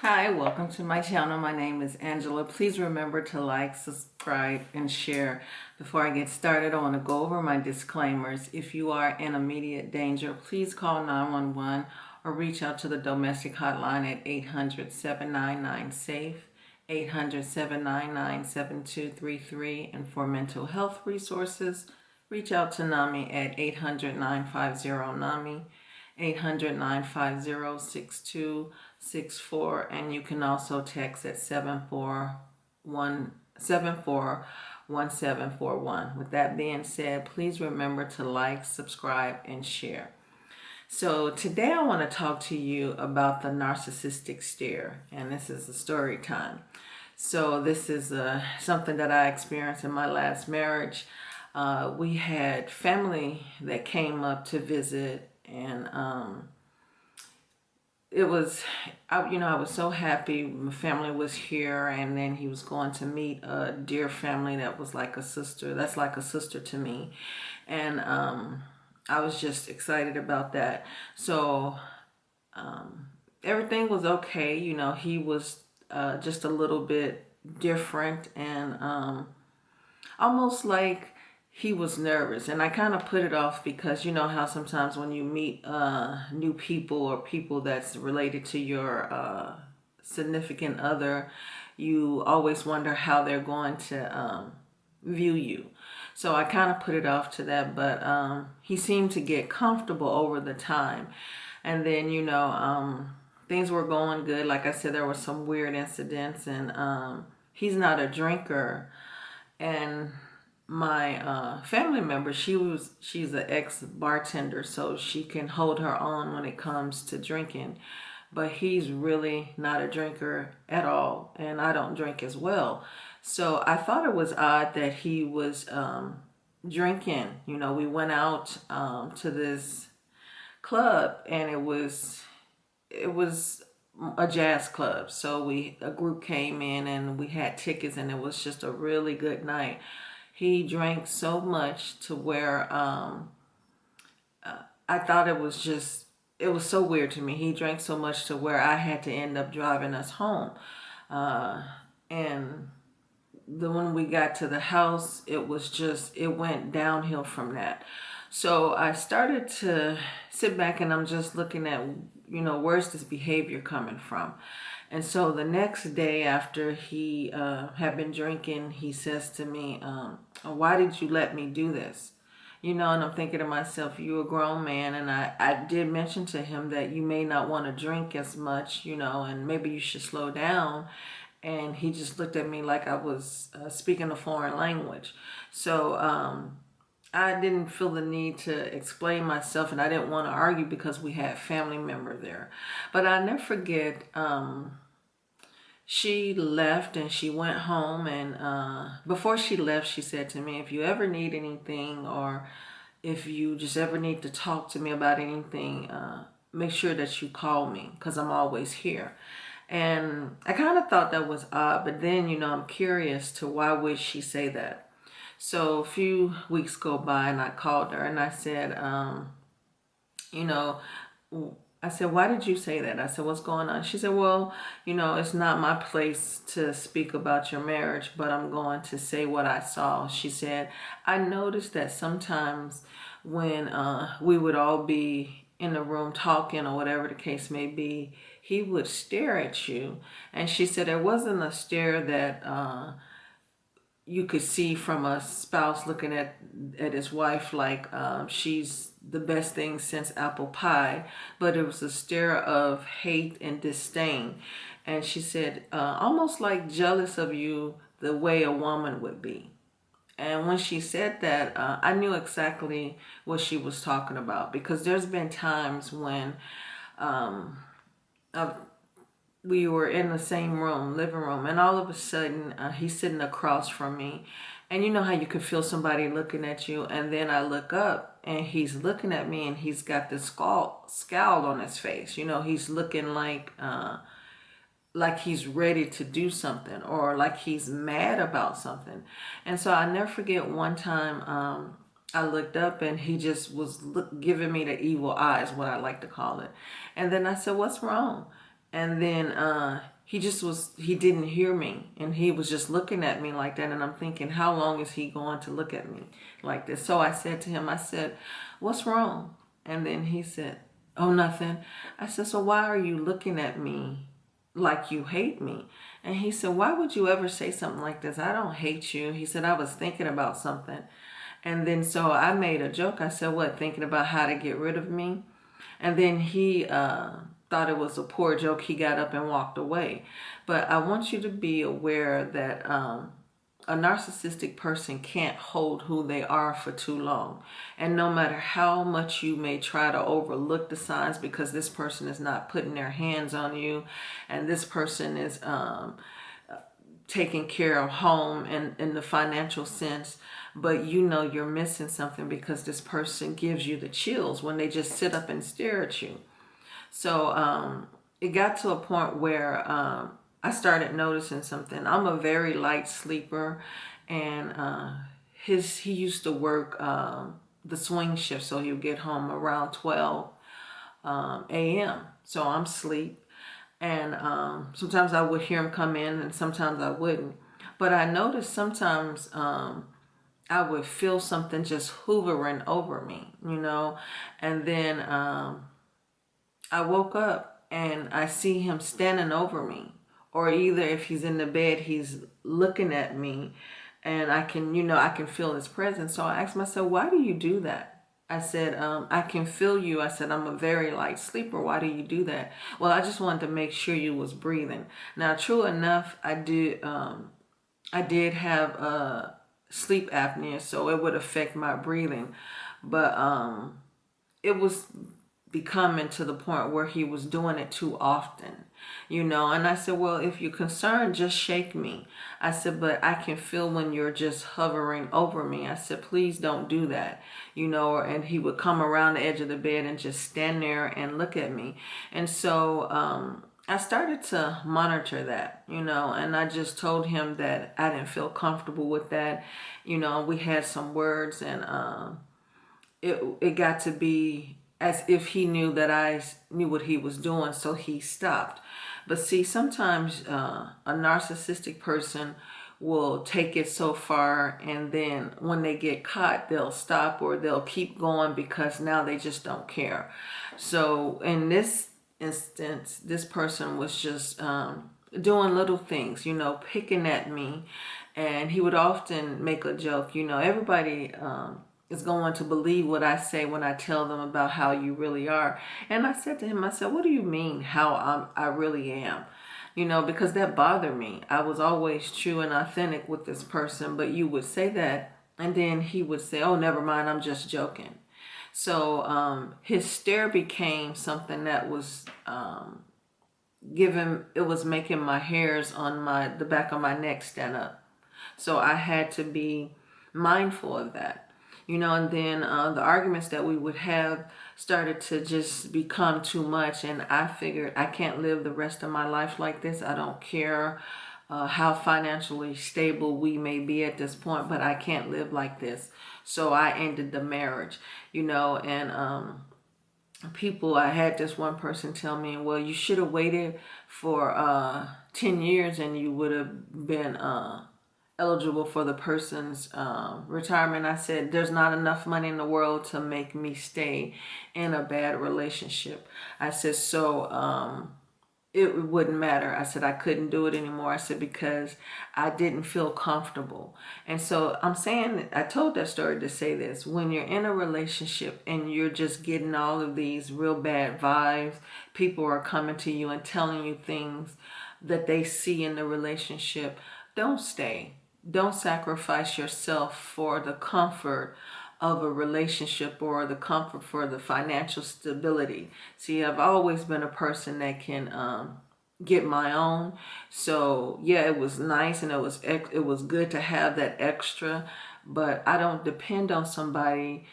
Hi, welcome to my channel. My name is Angela. Please remember to like, subscribe, and share. Before I get started, I want to go over my disclaimers. If you are in immediate danger, please call 911 or reach out to the domestic hotline at 800-799-SAFE, 800-799-7233. And for mental health resources, reach out to NAMI at 800-950-NAMI. 800-950-6264, and you can also text at 741-741741. With that being said, please remember to like, subscribe, and share. So today I want to talk to you about the narcissistic stare, and this is a story time. So this is something that I experienced in my last marriage. We had family that came up to visit, and it was, I was so happy my family was here, and then he was going to meet a dear family that was like a sister, that's like a sister to me. And I was just excited about that. So everything was okay. He was just a little bit different, and almost like he was nervous, and I kind of put it off because you know how sometimes when you meet new people or people that's related to your significant other, you always wonder how they're going to view you. So I kind of put it off to that, but he seemed to get comfortable over the time. And then, things were going good. Like I said, there were some weird incidents, and he's not a drinker. And my family member, she's an ex-bartender, so she can hold her own when it comes to drinking. But he's really not a drinker at all, and I don't drink as well. So I thought it was odd that he was drinking. We went out to this club, and it was a jazz club. So a group came in, and we had tickets, and it was just a really good night. He drank so much to where I thought it was so weird to me. He drank so much to where I had to end up driving us home. And when we got to the house, it went downhill from that. So I started to sit back, and I'm just looking at, where's this behavior coming from? And so the next day after he had been drinking, he says to me, why did you let me do this? And I'm thinking to myself, you're a grown man, and I did mention to him that you may not want to drink as much, and maybe you should slow down. And he just looked at me like I was speaking a foreign language. So I didn't feel the need to explain myself, and I didn't want to argue because we had family member there. But I never forget, she left and she went home, and before she left, she said to me, if you ever need anything, or if you just ever need to talk to me about anything, make sure that you call me, because I'm always here. And I kind of thought that was odd, but then, I'm curious to why would she say that? So a few weeks go by, and I called her, and I said, why did you say that? I said, what's going on? She said, well, it's not my place to speak about your marriage, but I'm going to say what I saw. She said, I noticed that sometimes when we would all be in the room talking or whatever the case may be, he would stare at you. And she said it wasn't a stare that you could see from a spouse looking at his wife like she's the best thing since apple pie, but it was a stare of hate and disdain. And she said, almost like jealous of you the way a woman would be. And when she said that, I knew exactly what she was talking about, because there's been times when we were in the same room, living room, and all of a sudden he's sitting across from me. And you know how you can feel somebody looking at you, and then I look up and he's looking at me, and he's got this scowl on his face. He's looking like he's ready to do something, or like he's mad about something. And so I never forget one time I looked up, and he just was giving me the evil eyes, what I like to call it. And then I said, what's wrong? And then he didn't hear me, and he was just looking at me like that. And I'm thinking, how long is he going to look at me like this? So I said to him, I said, what's wrong? And then he said, oh, nothing. I said, so why are you looking at me like you hate me? And he said, why would you ever say something like this? I don't hate you. He said, I was thinking about something. And then so I made a joke. I said, what, thinking about how to get rid of me? And then he thought it was a poor joke. He got up and walked away. But I want you to be aware that a narcissistic person can't hold who they are for too long. And no matter how much you may try to overlook the signs, because this person is not putting their hands on you, and this person is taking care of home in the financial sense, but you know you're missing something because this person gives you the chills when they just sit up and stare at you. So it got to a point where I started noticing something. I'm a very light sleeper, and he used to work the swing shift, so he'll get home around 12 a.m. So I'm asleep, and sometimes I would hear him come in, and sometimes I wouldn't. But I noticed sometimes I would feel something just hovering over me, and then I woke up and I see him standing over me, or either if he's in the bed, he's looking at me, and I can feel his presence. So I asked myself, why do you do that? I said, I can feel you. I said, I'm a very light sleeper. Why do you do that? Well, I just wanted to make sure you was breathing. Now, true enough, I did have sleep apnea, so it would affect my breathing. But it was becoming to the point where he was doing it too often, and I said, well, if you're concerned, just shake me. I said, but I can feel when you're just hovering over me. I said, please don't do that, and he would come around the edge of the bed and just stand there and look at me. And so I started to monitor that, and I just told him that I didn't feel comfortable with that. We had some words, and it got to be as if he knew that I knew what he was doing, so he stopped. But see, sometimes a narcissistic person will take it so far, and then when they get caught, they'll stop, or they'll keep going because now they just don't care. So in this instance, this person was just doing little things, picking at me, and he would often make a joke. Everybody is going to believe what I say when I tell them about how you really are. And I said to him, I said, what do you mean how I really am? Because that bothered me. I was always true and authentic with this person, but you would say that, and then he would say, oh, never mind, I'm just joking. So his stare became something that was it was making my hairs on the back of my neck stand up. So I had to be mindful of that. And then the arguments that we would have started to just become too much. And I figured I can't live the rest of my life like this. I don't care how financially stable we may be at this point, but I can't live like this. So I ended the marriage, and I had this one person tell me, well, you should have waited for 10 years and you would have been eligible for the person's retirement. I said, there's not enough money in the world to make me stay in a bad relationship. I said, so it wouldn't matter. I said, I couldn't do it anymore. I said, because I didn't feel comfortable. And so I told that story to say this: when you're in a relationship and you're just getting all of these real bad vibes, people are coming to you and telling you things that they see in the relationship, don't stay. Don't sacrifice yourself for the comfort of a relationship or the comfort for the financial stability. See, I've always been a person that can get my own. So yeah, it was nice and it was good to have that extra, but I don't depend on somebody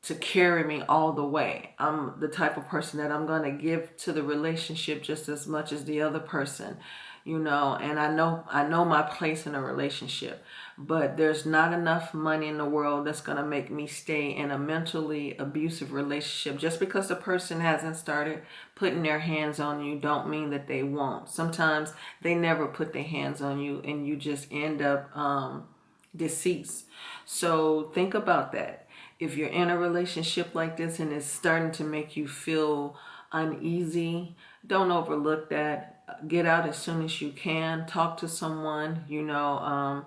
to carry me all the way. I'm the type of person that I'm going to give to the relationship just as much as the other person, you know, and I know my place in a relationship, but there's not enough money in the world that's going to make me stay in a mentally abusive relationship. Just because the person hasn't started putting their hands on you don't mean that they won't. Sometimes they never put their hands on you and you just end up deceased. So think about that. If you're in a relationship like this and it's starting to make you feel uneasy, don't overlook that. Get out as soon as you can. Talk to someone, you know.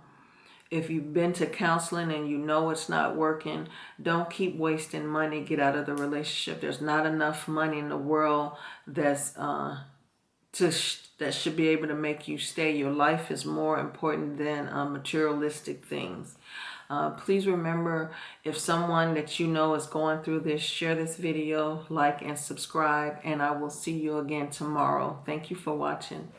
If you've been to counseling and you know it's not working, don't keep wasting money. Get out of the relationship. There's not enough money in the world that should be able to make you stay. Your life is more important than materialistic things. Please remember, if someone that you know is going through this, share this video, like and subscribe, and I will see you again tomorrow. Thank you for watching.